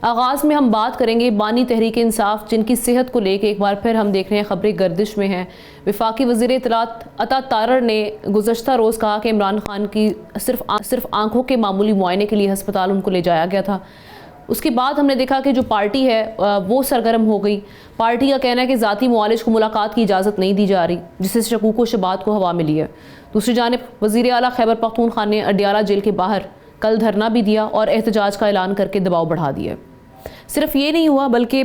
आगाज़ में हम बात करेंगे बानी तहरीक इंसाफ, जिनकी सेहत को लेकर एक बार फिर हम देख रहे हैं खबरें गर्दिश में हैं। वफाकी वज़ीर इत्तलात अता तारर ने गुज़श्ता रोज़ कहा कि इमरान खान की सिर्फ आंखों के मामूली मुआयने के लिए हस्पताल उनको ले जाया गया था। उसके बाद हमने देखा कि जो पार्टी है वो सरगर्म हो गई। पार्टी का कहना है कि ज़ाती मुआलिज को मुलाकात की इजाज़त नहीं दी जा रही, जिससे शकूक व शबात को हवा मिली है। दूसरी जानिब वज़ीर आला खैबर पख्तूनख्वा ने अडियाला जेल के बाहर कल धरना भी दिया और एहतजाज का ऐलान करके दबाव बढ़ा दिया। सिर्फ ये नहीं हुआ बल्कि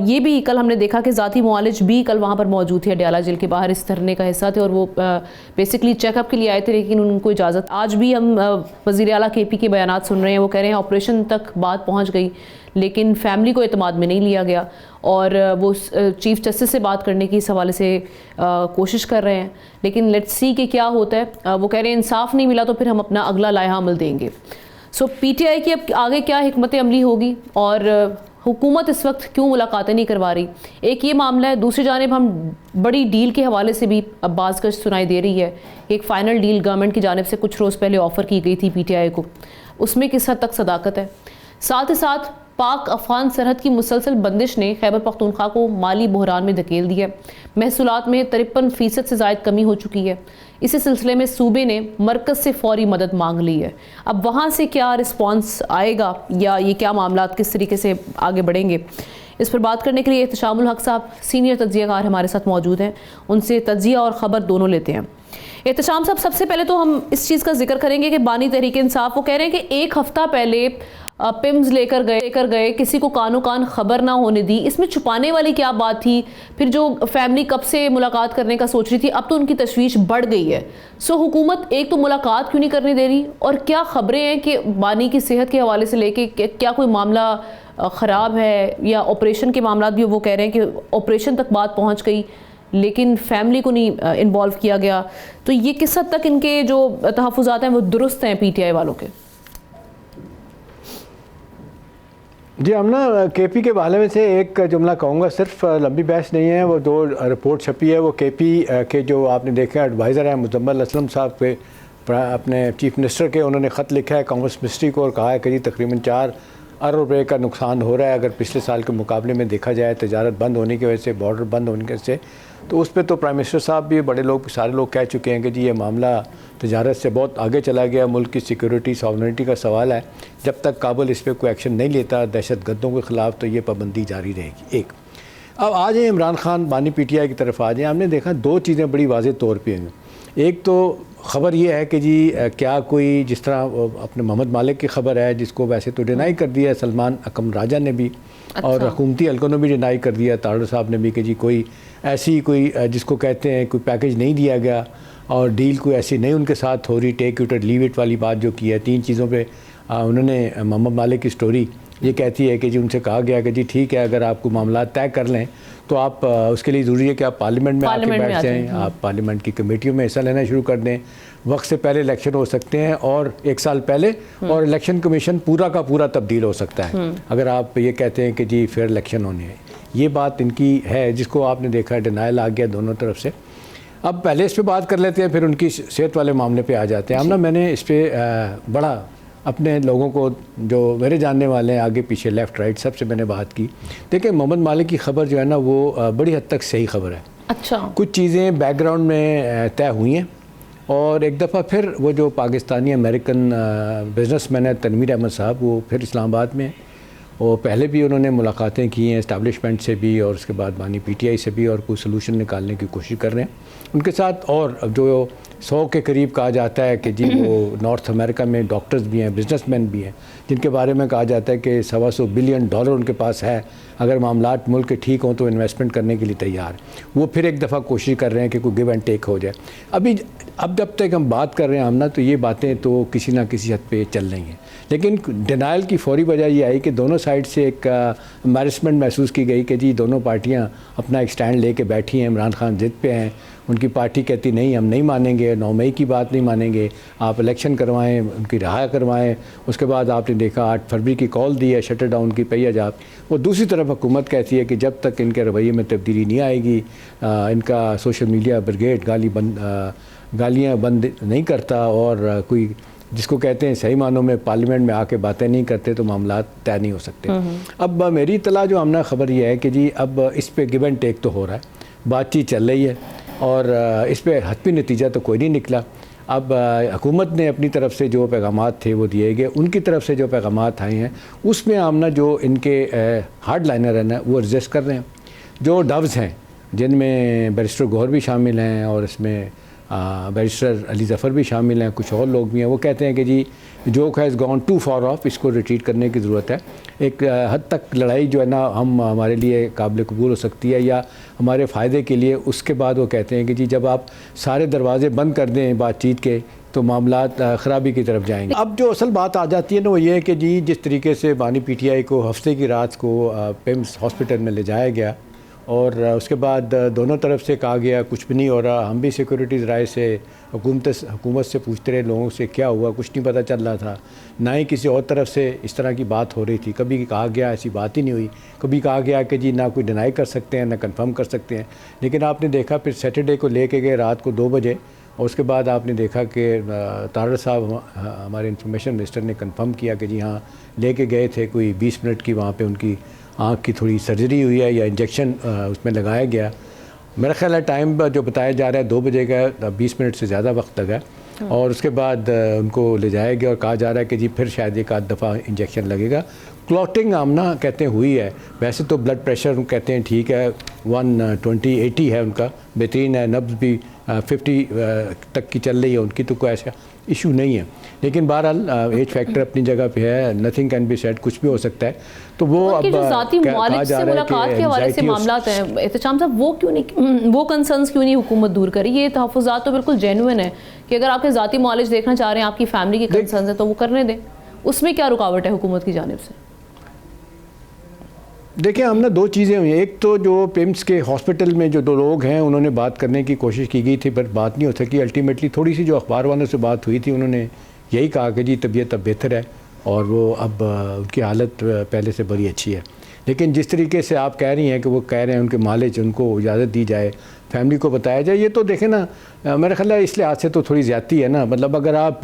ये भी कल हमने देखा कि ज़ाती मुआलिज भी कल वहाँ पर मौजूद थे, अडियाला जेल के बाहर इस धरने का हिस्सा थे और वो बेसिकली चेकअप के लिए आए थे, लेकिन उनको इजाज़त। आज भी हम वज़ीर आला KP के बयानात सुन रहे हैं। वो कह रहे हैं ऑपरेशन तक बात पहुँच गई लेकिन फैमिली को एतमाद में नहीं लिया गया और वो चीफ़ जस्टिस से बात करने की इस हवाले से कोशिश कर रहे हैं, लेकिन लेट्स सी कि क्या होता है। वो कह रहे हैं इंसाफ नहीं मिला तो फिर हम अपना अगला लाया अमल देंगे। सो PTI की अब आगे क्या हिकमत अमली होगी और हुकूमत इस वक्त क्यों मुलाकातें नहीं करवा रही, एक ये मामला है। दूसरी जानिब हम बड़ी डील के हवाले से भी अब बाज़ सुनाई दे रही है। एक फ़ाइनल डील गवर्नमेंट की जानिब से कुछ रोज़ पहले ऑफ़र की गई थी PTI को, उसमें किस हद तक सदाकत है। साथ ही साथ पाक अफ़गान सरहद की मुसलसल बंदिश ने खैबर पख्तूनख्वा को माली बहरान में धकेल दिया। महसूलात में 53% से ज़ायद कमी हो चुकी है। इसी सिलसिले में सूबे ने मरकज़ से फ़ौरी मदद मांग ली है। अब वहाँ से क्या रिस्पॉन्स आएगा या ये क्या मामला किस तरीके से आगे बढ़ेंगे, इस पर बात करने के लिए एहतशामुल हक साहब सीनियर तज्ज़ियाकार हमारे साथ मौजूद हैं। उनसे तज्ज़िया और ख़बर दोनों लेते हैं। एहतशाम साहब, सबसे पहले तो हम इस चीज़ का जिक्र करेंगे कि बानी तहरीक इंसाफ वो कह रहे हैं कि 1 हफ़्ता पहले पिम्स लेकर गए, किसी को कानो कान खबर ना होने दी। इसमें छुपाने वाली क्या बात थी? फिर जो फैमिली कब से मुलाकात करने का सोच रही थी, अब तो उनकी तशवीश बढ़ गई है। सो हुकूमत एक तो मुलाकात क्यों नहीं करने दे रही, और क्या खबरें हैं कि बानी की सेहत के हवाले से लेके क्या कोई मामला ख़राब है या ऑपरेशन के मामला भी वो कह रहे हैं कि ऑपरेशन तक बात पहुँच गई लेकिन फैमिली को नहीं इन्वॉल्व किया गया। तो ये किस हद तक इनके जो तहफ़्फ़ुज़ात हैं वो दुरुस्त हैं PTI वालों के? जी, हम ना KP के बारे में से एक जुमला कहूँगा, सिर्फ लंबी बहस नहीं है। वो 2 रिपोर्ट छपी है। वो KP के जो आपने देखा एडवाइज़र हैं मुज़म्मिल असलम साहब पे, अपने चीफ मिनिस्टर के, उन्होंने ख़त लिखा है कांग्रेस मिनिस्ट्री को और कहा है कि जी तकरीबन 4 अरब रुपये का नुकसान हो रहा है अगर पिछले साल के मुकाबले में देखा जाए, तजारत बंद होने की वजह से, बॉर्डर बंद होने की वजह से। तो उस पर तो प्राइम मिनिस्टर साहब भी, बड़े लोग, सारे लोग कह चुके हैं कि जी ये मामला तजारत से बहुत आगे चला गया, मुल्क की सिक्योरिटी सॉवरेनिटी का सवाल है। जब तक काबुल इस पर कोई एक्शन नहीं लेता दहशत गर्दों के ख़िलाफ़ तो ये पाबंदी जारी रहेगी। एक अब आ जाए इमरान खान बानी PTI की तरफ आ जाए। हमने देखा 2 चीज़ें बड़ी वाज़ेह तौर पर हैं। एक तो ख़बर ये है कि जी क्या कोई, जिस तरह अपने मोहम्मद मालिक की ख़बर है जिसको वैसे तो डिनाई कर दिया सलमान अकम राजा ने भी, और हुकूमती हल्कों ने भी डिनाई कर दिया, तारड़ साहब ने भी, कि जी कोई ऐसी कोई जिसको कहते हैं कोई पैकेज नहीं दिया गया और डील कोई ऐसी नहीं उनके साथ हो रही, टेक इट और लीव इट वाली बात जो की है। 3 चीज़ों पे उन्होंने, मोहम्मद मालिक की स्टोरी ये कहती है कि जी उनसे कहा गया कि जी ठीक है, अगर आपको मामला तय कर लें तो आप उसके लिए ज़रूरी है कि आप पार्लियामेंट में आके बैठ जाएँ, आप पार्लियामेंट की कमेटियों में हिस्सा लेना शुरू कर दें। वक्त से पहले इलेक्शन हो सकते हैं और 1 साल पहले, और इलेक्शन कमीशन पूरा का पूरा तब्दील हो सकता है अगर आप ये कहते हैं कि जी फेयर इलेक्शन होने हैं। ये बात इनकी है जिसको आपने देखा डिनाइल आ गया दोनों तरफ से। अब पहले इस पर बात कर लेते हैं, फिर उनकी सेहत वाले मामले पे आ जाते हैं। हम ना, मैंने इस पर बड़ा अपने लोगों को जो मेरे जानने वाले हैं, आगे पीछे लेफ़्ट राइट सबसे मैंने बात की। देखिए, मोहम्मद मालिक की ख़बर जो है ना वो बड़ी हद तक सही ख़बर है। अच्छा, कुछ चीज़ें बैकग्राउंड में तय हुई हैं और एक दफ़ा फिर वो जो पाकिस्तानी अमेरिकन बिजनेसमैन है तनवीर अहमद साहब, वो फिर इस्लामाबाद में, और पहले भी उन्होंने मुलाकातें की हैं इस्टेब्लिशमेंट से भी और उसके बाद बानी PTI से भी, और कोई सलूशन निकालने की कोशिश कर रहे हैं उनके साथ। और जो 100 के करीब कहा जाता है कि जी वो नॉर्थ अमेरिका में डॉक्टर्स भी हैं, बिजनेसमैन भी हैं, जिनके बारे में कहा जाता है कि $125 बिलियन उनके पास है, अगर मामलात मुल्क के ठीक हों तो इन्वेस्टमेंट करने के लिए तैयार। वो फिर एक दफ़ा कोशिश कर रहे हैं कि कोई गिव एंड टेक हो जाए। अब जब तक हम बात कर रहे हैं हम ना, तो ये बातें तो किसी ना किसी हद पे चल रही हैं, लेकिन डिनाइल की फौरी वजह ये आई कि दोनों साइड से एक एम्बैरेसमेंट महसूस की गई कि जी दोनों पार्टियां अपना एक स्टैंड लेके बैठी हैं। इमरान खान ज़िद पे हैं, उनकी पार्टी कहती नहीं हम नहीं मानेंगे, 9 मई की बात नहीं मानेंगे, आप इलेक्शन करवाएं, उनकी रिहा करवाएं। उसके बाद आपने देखा 8 फरवरी की कॉल दी है शटर डाउन की, पहिया जाप। वो दूसरी तरफ हुकूमत कहती है कि जब तक इनके रवैये में तब्दीली नहीं आएगी, इनका सोशल मीडिया ब्रिगेड गालियाँ बंद नहीं करता और कोई जिसको कहते हैं सही मानों में पार्लियामेंट में आके बातें नहीं करते तो मामला तय नहीं हो सकते। अब मेरी इतला जो हमने खबर ये है कि जी अब इस पे गिव एंड टेक तो हो रहा है, बातचीत चल रही है और इस पे हतमी नतीजा तो कोई नहीं निकला। अब हुकूमत ने अपनी तरफ से जो पैगामात थे वो दिए गए, उनकी तरफ से जो पैगामात आए हैं उसमें आमना जो इनके हार्ड लाइनर है ना वो रजिस्ट कर रहे हैं। जो डव्स हैं जिनमें बैरिस्टर गौहर भी शामिल हैं और इसमें बैरिस्टर अली ज़फ़र भी शामिल हैं, कुछ और लोग भी हैं, वो कहते हैं कि जी joke has gone too far off, इसको रिट्रीट करने की ज़रूरत है। एक हद तक लड़ाई जो है ना हम हमारे लिए काबिल कबूल हो सकती है या हमारे फ़ायदे के लिए। उसके बाद वो कहते हैं कि जी जब आप सारे दरवाज़े बंद कर दें बातचीत के तो मामलात ख़राबी की तरफ जाएंगे। अब जो असल बात आ जाती है ना वो ये है कि जी जिस तरीके से बानी PTI को हफ्ते की रात को पिम्स हॉस्पिटल में ले जाया गया और उसके बाद दोनों तरफ से कहा गया कुछ भी नहीं हो रहा, हम भी सिक्योरिटीज़ राय से हुकूमत से पूछते रहे लोगों से क्या हुआ, कुछ नहीं पता चल रहा था, ना ही किसी और तरफ से इस तरह की बात हो रही थी। कभी कहा गया ऐसी बात ही नहीं हुई, कभी कहा गया कि जी ना कोई डिनाई कर सकते हैं ना कंफर्म कर सकते हैं। लेकिन आपने देखा फिर सैटरडे को लेके गए रात को 2 बजे और उसके बाद आपने देखा कि तारड़ साहब हमारे इंफॉर्मेशन मिनिस्टर ने कंफर्म किया कि जी हाँ लेके गए थे, कोई 20 मिनट की वहाँ पे उनकी आँख की थोड़ी सर्जरी हुई है या इंजेक्शन उसमें लगाया गया। मेरा ख्याल है टाइम जो बताया जा रहा है 2 बजे का, 20 मिनट से ज़्यादा वक्त लगा और उसके बाद उनको ले जाया गया और कहा जा रहा है कि जी फिर शायद एक आध दफ़ा इंजेक्शन लगेगा। क्लॉटिंग आमना कहते हैं हुई है, वैसे तो ब्लड प्रेशर कहते हैं ठीक है 120/80 है उनका, बेहतरीन है, नब्ज़ भी 50 तक की चल रही है उनकी, तो कोई ऐसा इशू नहीं है। लेकिन बहरहाल एज फैक्टर अपनी जगह पे है, नथिंग कैन बी सेड, कुछ भी हो सकता है। तो वो अब जो ज़ाती मुआलिज से मुलाकात के हवाले से मामलात हैं एहतशाम साहब, वो क्यों नहीं, वो कंसर्न्स क्यों नहीं हुकूमत दूर करी? ये तहफ़्फ़ुज़ात तो बिल्कुल जेन्युइन है कि अगर आपके ज़ाती मुआलिज देखना चाह रहे हैं, आपकी फैमिली के कंसर्न्स हैं तो वो करने दें, उसमें क्या रुकावट है हुकूमत की जानिब से? देखिए हमने 2 चीज़ें हुई, एक तो जो पिम्स के हॉस्पिटल में जो 2 लोग हैं उन्होंने बात करने की कोशिश की गई थी पर बात नहीं हो सकी। अल्टीमेटली थोड़ी सी जो अखबार वालों से बात हुई थी उन्होंने यही कहा कि जी तबीयत अब बेहतर है और वो अब उनकी हालत पहले से बड़ी अच्छी है। लेकिन जिस तरीके से आप कह रही हैं कि वो कह रहे हैं उनके मालिक उनको इजाज़त दी जाए, फैमिली को बताया जाए, ये तो देखें ना मेरा ख्याल है इस लिहाज से तो थोड़ी ज़्यादती है ना। मतलब अगर आप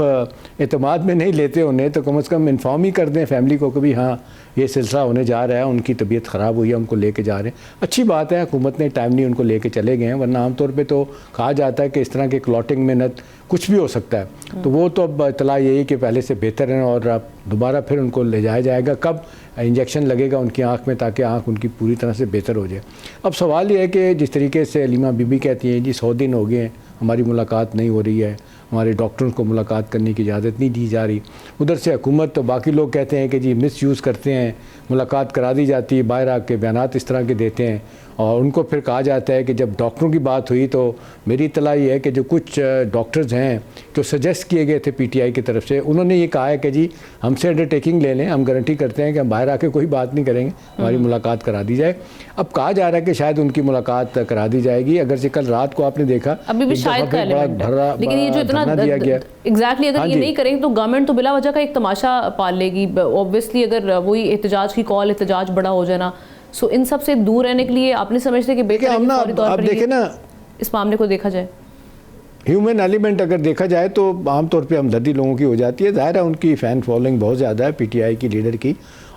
एतमाद में नहीं लेते उन्हें तो कम से कम इन्फॉर्म ही कर दें फैमिली को कि भी हाँ ये सिलसिला होने जा रहा है, उनकी तबीयत ख़राब हुई है, उनको लेके जा रहे हैं। अच्छी बात है हुकूमत ने टाइम नहीं उनको लेके चले गए हैं, वरना आमतौर पे तो कहा जाता है कि इस तरह के क्लॉटिंग में न कुछ भी हो सकता है। तो वो तो अब इतला यही कि पहले से बेहतर है और अब दोबारा फिर उनको ले जाया जाएगा। कब इंजेक्शन लगेगा उनकी आँख में ताकि आँख उनकी पूरी तरह से बेहतर हो जाए। अब सवाल ये है कि जिस तरीके से अलीमा बीबी कहती हैं जी 100 दिन हो गए हैं हमारी मुलाकात नहीं हो रही है, हमारे डॉक्टरों को मुलाकात करने की इजाज़त नहीं दी जा रही, उधर से हुकूमत तो बाकी लोग कहते हैं कि जी मिस यूज़ करते हैं, मुलाकात करा दी जाती है, बाहर आके बयानात इस तरह के देते हैं और उनको फिर कहा जाता है कि जब डॉक्टरों की बात हुई तो मेरी इत्तला ये है कि जो कुछ डॉक्टर्स हैं जो सजेस्ट किए गए थे PTI की तरफ से, उन्होंने ये कहा है कि जी हमसे अंडरटेकिंग ले लें, हम गारंटी करते हैं कि हम बाहर आके कोई बात नहीं करेंगे, हमारी मुलाकात करा दी जाए। अब कहा जा रहा है कि शायद उनकी मुलाकात करा दी जाएगी। अगर से कल रात को आपने देखा अभी भी शायद का एलिमेंट है, लेकिन ये जो इतना दिया गया एग्जैक्टली अगर ये नहीं करेंगे तो गवर्नमेंट तो बिला वजह का एक तमाशा पाल लेगी। ऑब्वियसली अगर वही एहतजाज की कॉल, एहतजाज बड़ा हो जाना, सो इन सब से दूर रहने के लिए आपने समझते कि बेहतर है कि फौरी तौर पर देखें ना इस मामले को देखा जाए। ह्यूमन एलिमेंट अगर देखा जाए तो आमतौर पे हमदर्दी लोगों की हो जाती है। ज़ाहिर है उनकी फ़ैन फॉलोइंग बहुत ज़्यादा है PTI की लीडर की।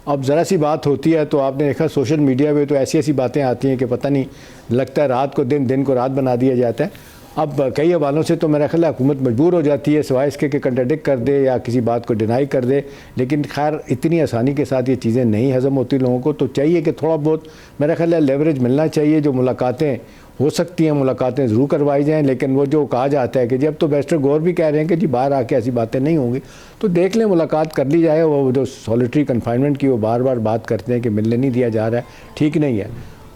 अब ज़रा सी बात होती है तो आपने देखा सोशल मीडिया पे तो ऐसी ऐसी बातें आती हैं कि पता नहीं लगता है रात को दिन, दिन को रात बना दिया जाता है। अब कई हवालों से तो मेरा ख्याल है हुकूमत मजबूर हो जाती है सिवाय इसके कि कंट्राडिक्ट कर दे या किसी बात को डिनाई कर दे। लेकिन खैर इतनी आसानी के साथ ये चीज़ें नहीं हज़म होती लोगों को, तो चाहिए कि थोड़ा बहुत मेरा ख्याल है लेवरेज मिलना चाहिए। जो मुलाकातें हो सकती हैं मुलाकातें ज़रूर करवाई जाएँ, लेकिन वो जो कहा जाता है कि जब तो बैरिस्टर गौहर भी कह रहे हैं कि जी बाहर आके ऐसी बातें नहीं होंगी तो देख लें मुलाकात कर ली जाए। वो जो सॉलिटरी कन्फाइनमेंट की वो बार बार बात करते हैं कि मिलने नहीं दिया जा रहा है, ठीक नहीं है।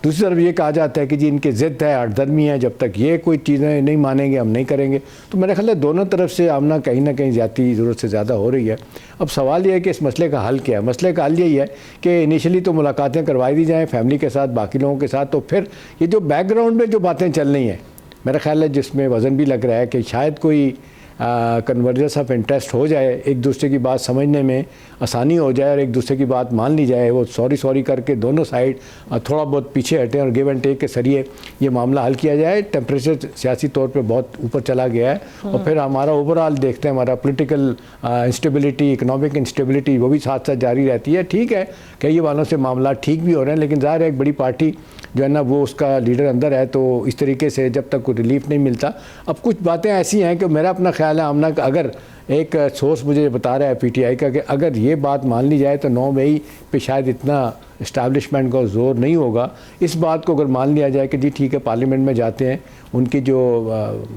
दूसरी तरफ ये कहा जाता है कि जी इनकी ज़िद है, हठधर्मी है, जब तक ये कोई चीज़ें नहीं मानेंगे हम नहीं करेंगे। तो मेरा ख्याल है दोनों तरफ से आमना कहीं ना कहीं ज़्यादा ज़रूरत से ज़्यादा हो रही है। अब सवाल ये है कि इस मसले का हल क्या है। मसले का हल यही है कि इनिशियली तो मुलाकातें करवाई दी जाएँ फैमिली के साथ, बाकी लोगों के साथ, तो फिर ये जो बैकग्राउंड में जो बातें चल रही हैं मेरा ख्याल है जिसमें वज़न भी लग रहा है कि शायद कोई कन्वर्जेंस ऑफ इंटरेस्ट हो जाए, एक दूसरे की बात समझने में आसानी हो जाए और एक दूसरे की बात मान ली जाए, वो सॉरी करके दोनों साइड थोड़ा बहुत पीछे हटें और गिव एंड टेक के जरिए ये मामला हल किया जाए। टेम्परेचर सियासी तौर पे बहुत ऊपर चला गया है और फिर हमारा ओवरऑल देखते हैं हमारा पॉलिटिकल इंस्टेबिलिटी, इकोनॉमिक इंस्टेबिलिटी वो भी साथ साथ जारी रहती है। ठीक है, कई वालों से मामला ठीक भी हो रहे हैं, लेकिन ज़ाहिर है एक बड़ी पार्टी जो है ना वो उसका लीडर अंदर है, तो इस तरीके से जब तक कोई रिलीफ नहीं मिलता। अब कुछ बातें ऐसी हैं कि मेरा अपना ख्याल है आमना का, अगर एक सोर्स मुझे बता रहा है पीटीआई का कि अगर ये बात मान ली जाए तो 9 मई पे शायद इतना इस्टेब्लिशमेंट का जोर नहीं होगा। इस बात को अगर मान लिया जाए कि जी ठीक है, पार्लियामेंट में जाते हैं, उनकी जो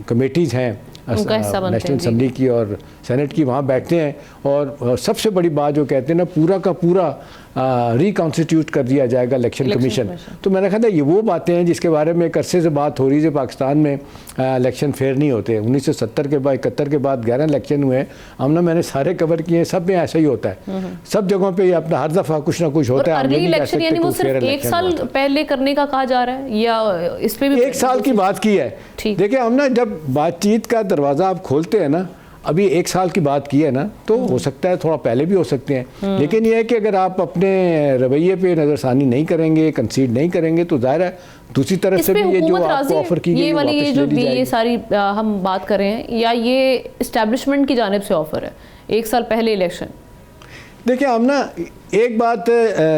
कमेटीज़ हैं नेशनल असम्बली की और सेनेट की, वहाँ बैठते हैं और सबसे बड़ी बात जो कहते हैं ना, पूरा का पूरा रिकॉन्स्टिट्यूट कर दिया जाएगा इलेक्शन कमीशन। तो मैंने कहा था ये वो बातें हैं जिसके बारे में एक अरसे से बात हो रही है। पाकिस्तान में इलेक्शन फेयर नहीं होते। 1970 के बाद 71 के बाद 11 इलेक्शन हुए हैं, हमने मैंने सारे कवर किए हैं, सब में ऐसा ही होता है। सब जगहों पे अपना हर दफ़ा कुछ ना कुछ होता है। अगली इलेक्शन यानी वो सिर्फ 1 साल पहले करने का कहा जा रहा है या इस पे भी 1 साल की बात की है। देखिए हम ना जब बातचीत का दरवाज़ा आप खोलते हैं ना, अभी 1 साल की बात की है ना, तो हो सकता है थोड़ा पहले भी हो सकते हैं, लेकिन यह है कि अगर आप अपने रवैये पे नज़रसानी नहीं करेंगे, कंसीड नहीं करेंगे, तो ज़ाहिर है दूसरी तरफ से भी ये जो आपको ऑफर की गई वाली ये सारी हम बात कर रहे हैं, या ये इस्टेब्लिशमेंट की जानिब से ऑफर है 1 साल पहले इलेक्शन? देखिए हम ना एक बात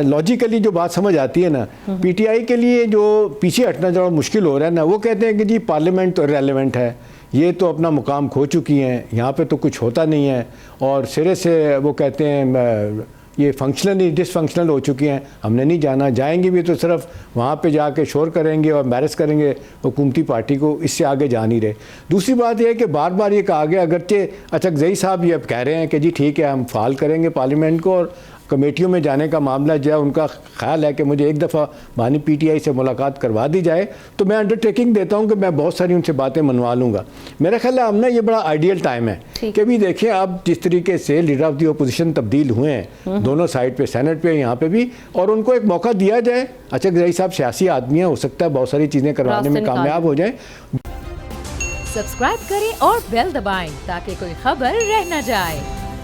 लॉजिकली जो बात समझ आती है ना, पीटीआई के लिए जो पीछे हटना जो मुश्किल हो रहा है ना, वो कहते हैं कि जी पार्लियामेंट तो इररिलेवेंट है, ये तो अपना मुकाम खो चुकी हैं, यहाँ पे तो कुछ होता नहीं है, और सिरे से वो कहते हैं ये फंक्शनली डिसफंक्शनल हो चुकी हैं, हमने नहीं जाना, जाएंगे भी तो सिर्फ वहाँ पे जाके शोर करेंगे और एम्बैरस करेंगे हुकूमती पार्टी को, इससे आगे जा नहीं रहे। दूसरी बात यह है कि बार बार ये कहा गया, अगरचे अचकजई साहब ये अब कह रहे हैं कि जी ठीक है हम फाल करेंगे पार्लियामेंट को और कमेटियों में जाने का मामला जो है, उनका ख्याल है कि मुझे एक दफ़ा बानी पीटीआई से मुलाकात करवा दी जाए तो मैं अंडरटेकिंग देता हूं कि मैं बहुत सारी उनसे बातें मनवा लूँगा। मेरा ख्याल है हमने ये बड़ा आइडियल टाइम है कि भी देखिए अब जिस तरीके से लीडर ऑफ दी अपोजिशन तब्दील हुए हैं दोनों साइड पे, सेनेट पे, यहाँ पे भी, और उनको एक मौका दिया जाए। अचकजई साहब सियासी आदमी हैं, हो सकता है बहुत सारी चीज़ें करवाने में कामयाब हो जाए। सब्सक्राइब करें और बेल दबाएं ताकि कोई खबर रह न जाए।